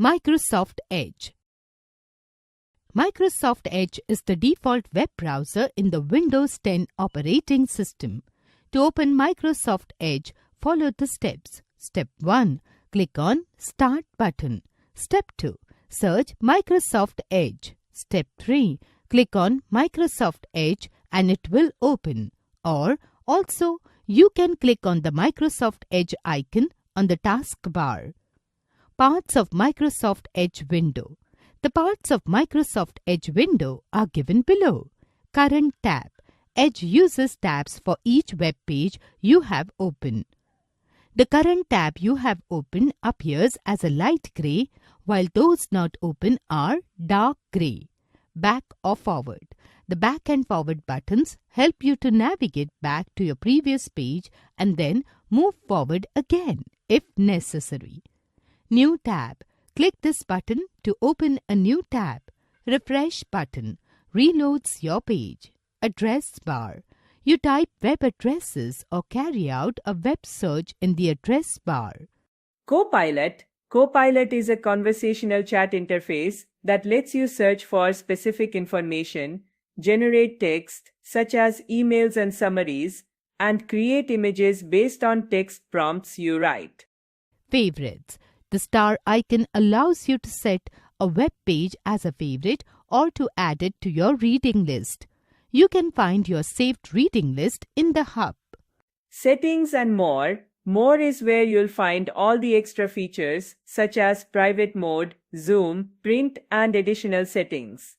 Microsoft Edge. Microsoft Edge is the default web browser in the Windows 10 operating system. To open Microsoft Edge, follow the steps. Step 1. Click on Start button. Step 2. Search Microsoft Edge. Step 3. Click on Microsoft Edge and it will open. Or also, you can click on the Microsoft Edge icon on the taskbar. Parts of Microsoft Edge window. The parts of Microsoft Edge window are given below. Current tab. Edge uses tabs for each web page you have open. The current tab you have open appears as a light grey, while those not open are dark grey. Back or forward. The back and forward buttons help you to navigate back to your previous page and then move forward again if necessary. New tab. Click this button to open a new tab. Refresh button reloads your page. Address bar. You type web addresses or carry out a web search in the address bar. Copilot. Copilot is a conversational chat interface that lets you search for specific information, generate text such as emails and summaries, and create images based on text prompts you write. Favorites. The star icon allows you to set a web page as a favorite or to add it to your reading list. You can find your saved reading list in the hub. Settings and more. More is where you'll find all the extra features such as private mode, zoom, print, and additional settings.